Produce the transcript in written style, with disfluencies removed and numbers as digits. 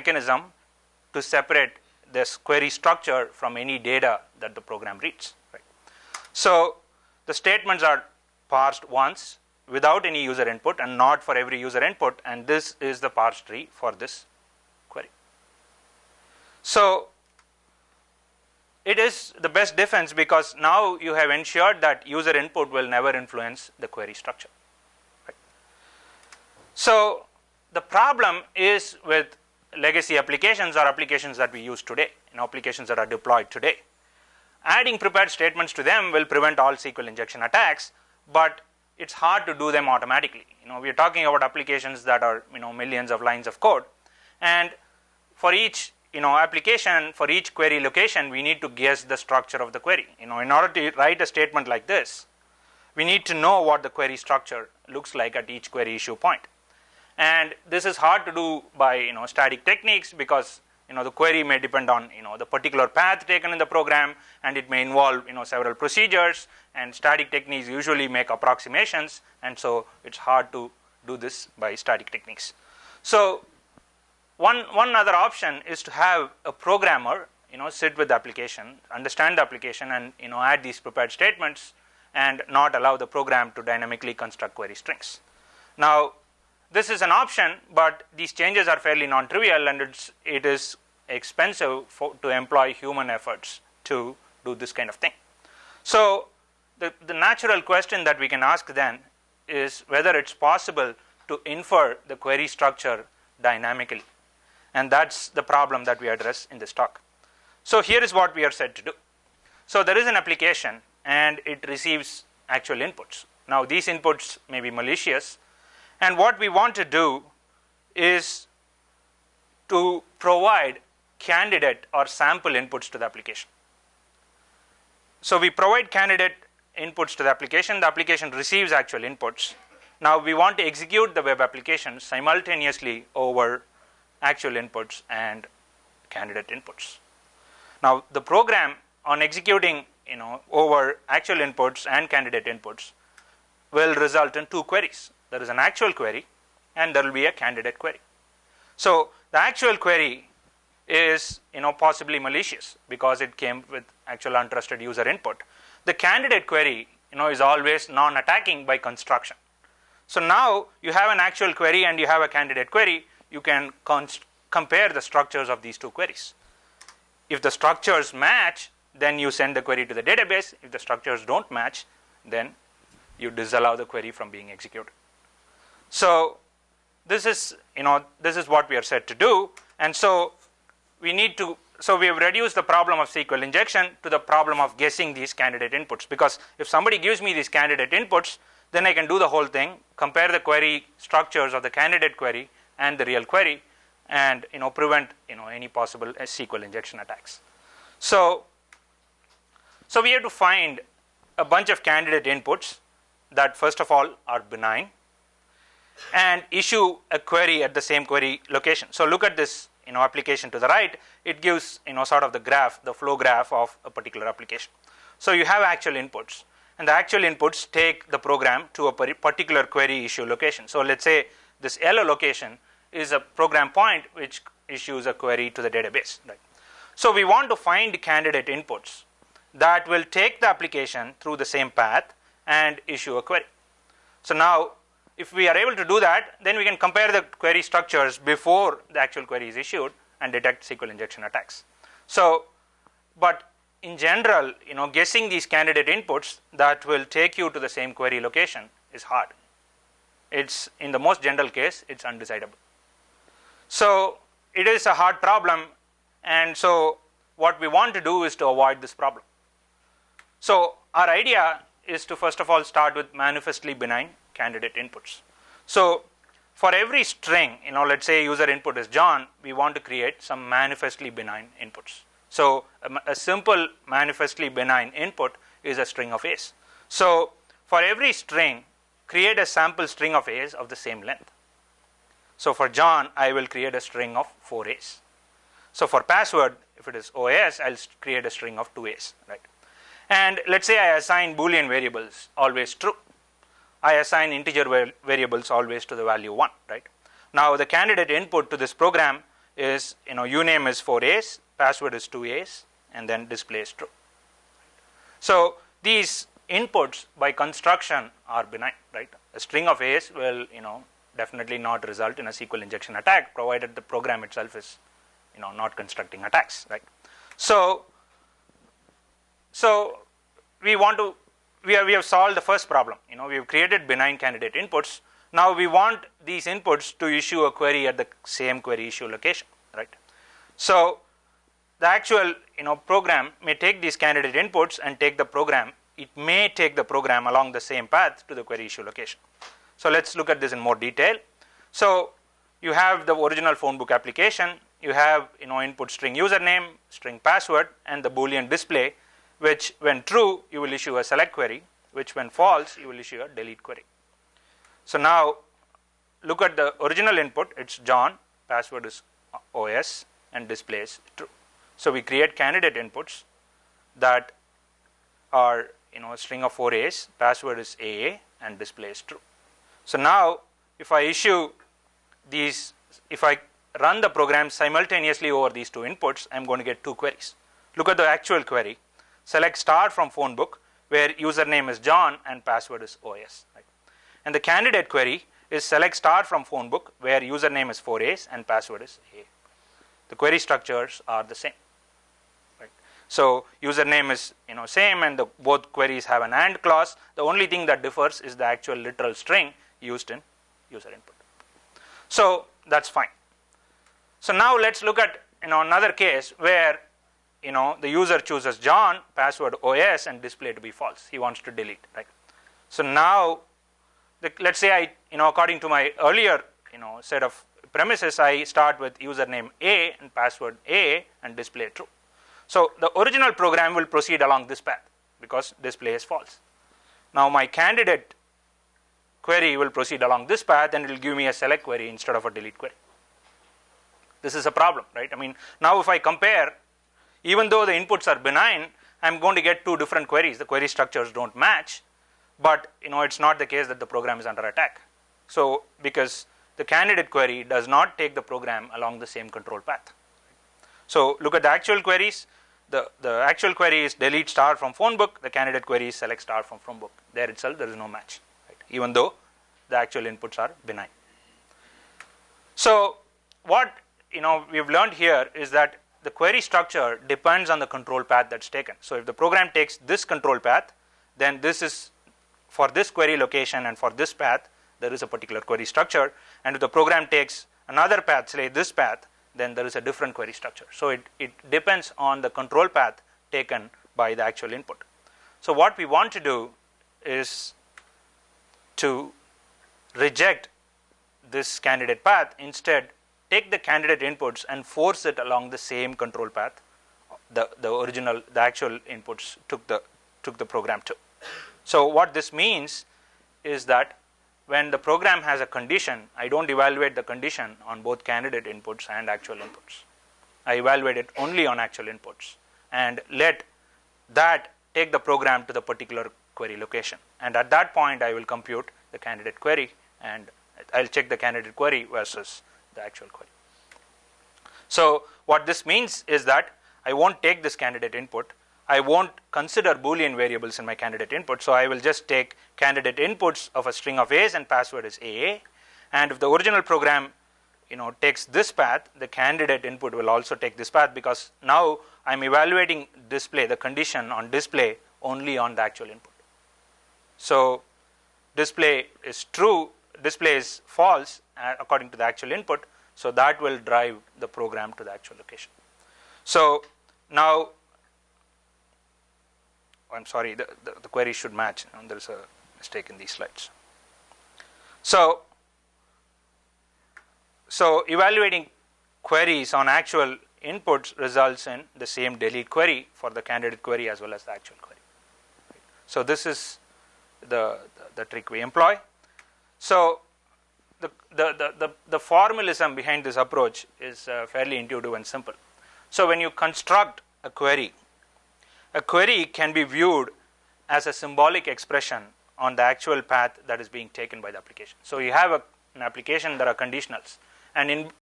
mechanism to separate this query structure from any data that the program reads. Right? So the statements are parsed once without any user input and not for every user input, and this is the parse tree for this query. So it is the best defense because now you have ensured that user input will never influence the query structure. Right? So the problem is with legacy applications or applications that we use today, applications that are deployed today. Adding prepared statements to them will prevent all SQL injection attacks, but it's hard to do them automatically. We are talking about applications that are millions of lines of code, and for each application, for each query location, we need to guess the structure of the query. In order to write a statement like this, we need to know what the query structure looks like at each query issue point. And this is hard to do by static techniques because the query may depend on the particular path taken in the program, and it may involve several procedures, and static techniques usually make approximations, and so it's hard to do this by static techniques. So one other option is to have a programmer sit with the application, understand the application, and add these prepared statements and not allow the program to dynamically construct query strings. Now this is an option, but these changes are fairly non-trivial, and it is expensive to employ human efforts to do this kind of thing. So the natural question that we can ask then is whether it's possible to infer the query structure dynamically, and that's the problem that we address in this talk. So here is what we are said to do. So there is an application and it receives actual inputs. Now these inputs may be malicious, and what we want to do is to provide candidate or sample inputs to the application. So we provide candidate inputs to the application receives actual inputs. Now we want to execute the web application simultaneously over actual inputs and candidate inputs. Now the program on executing over actual inputs and candidate inputs will result in two queries. There is an actual query and there will be a candidate query. So the actual query is possibly malicious because it came with actual untrusted user input. The candidate query is always non-attacking by construction. So now you have an actual query and you have a candidate query. You can compare the structures of these two queries. If the structures match, then you send the query to the database. If the structures don't match, then you disallow the query from being executed. So this is what we are said to do, and so we have reduced the problem of SQL injection to the problem of guessing these candidate inputs, because if somebody gives me these candidate inputs, then I can do the whole thing, compare the query structures of the candidate query and the real query, and prevent any possible SQL injection attacks. So we have to find a bunch of candidate inputs that first of all are benign, and issue a query at the same query location. So look at this application to the right. It gives sort of the graph, the flow graph of a particular application. So you have actual inputs, and the actual inputs take the program to a particular query issue location. So let's say this yellow location is a program point which issues a query to the database. Right? So we want to find candidate inputs that will take the application through the same path and issue a query. So now if we are able to do that, then we can compare the query structures before the actual query is issued and detect SQL injection attacks. So, but in general, guessing these candidate inputs that will take you to the same query location is hard. It's, in the most general case, it's undecidable. So it is a hard problem, and so what we want to do is to avoid this problem. So our idea is to first of all start with manifestly benign candidate inputs. So for every string, let's say user input is John, we want to create some manifestly benign inputs. So a simple manifestly benign input is a string of A's. So for every string, create a sample string of A's of the same length. So for John, I will create a string of 4 A's. So for password, if it is OAS, I'll create a string of 2 A's, right? And let's say I assign Boolean variables always true. I assign integer variables always to the value 1, right? Now the candidate input to this program is, uname is 4 A's, password is 2 A's, and then display is true. So these inputs by construction are benign, right? A string of A's will, definitely not result in a SQL injection attack, provided the program itself is, not constructing attacks, right? So we have solved the first problem. We have created benign candidate inputs. Now we want these inputs to issue a query at the same query issue location, right? So the actual, program may take these candidate inputs and take the program. It may take the program along the same path to the query issue location. So let's look at this in more detail. So you have the original phone book application. You have, input string username, string password, and the Boolean display, which when true, you will issue a select query, which when false, you will issue a delete query. So now look at the original input. It's John, password is OS, and display is true. So we create candidate inputs that are, a string of 4 A's, password is AA, and display is true. So now if I issue these, if I run the program simultaneously over these two inputs, I'm going to get two queries. Look at the actual query. Select star from phone book, where username is John and password is OS. Right? And the candidate query is select star from phone book, where username is 4 A's and password is A. The query structures are the same. Right? So username is same, and both queries have an AND clause. The only thing that differs is the actual literal string used in user input. So that's fine. So now let's look at another case where the user chooses John, password OS, and display to be false. He wants to delete, right? So now let's say I according to my earlier set of premises, I start with username A and password A and display true. So the original program will proceed along this path because display is false. Now my candidate query will proceed along this path, and it will give me a select query instead of a delete query. This is a problem, right? I mean, now if I compare, even though the inputs are benign, I'm going to get two different queries. The query structures don't match, but it's not the case that the program is under attack. So because the candidate query does not take the program along the same control path. So look at the actual queries. The actual query is delete star from phone book. The candidate query is select star from phone book. There itself there is no match, right? Even though the actual inputs are benign. So what we've learned here is that the query structure depends on the control path that's taken. So if the program takes this control path, then this is for this query location, and for this path there is a particular query structure. And if the program takes another path, say this path, then there is a different query structure. So it depends on the control path taken by the actual input. So what we want to do is to reject this candidate path. Instead, take the candidate inputs and force it along the same control path the actual inputs took the program to. So what this means is that when the program has a condition, I don't evaluate the condition on both candidate inputs and actual inputs. I evaluate it only on actual inputs and let that take the program to the particular query location. And at that point, I will compute the candidate query, and I'll check the candidate query versus the actual query. So what this means is that I won't take this candidate input. I won't consider Boolean variables in my candidate input. So I will just take candidate inputs of a string of A's, and password is AA. And if the original program takes this path, the candidate input will also take this path, because now I'm evaluating display, the condition on display, only on the actual input. So display is true, display is false according to the actual input. So that will drive the program to the actual location. So now, I'm sorry, the query should match. There is a mistake in these slides. So evaluating queries on actual inputs results in the same delete query for the candidate query as well as the actual query. So this is the trick we employ. So the formalism behind this approach is fairly intuitive and simple. So when you construct a query can be viewed as a symbolic expression on the actual path that is being taken by the application. So you have an application, there are conditionals, and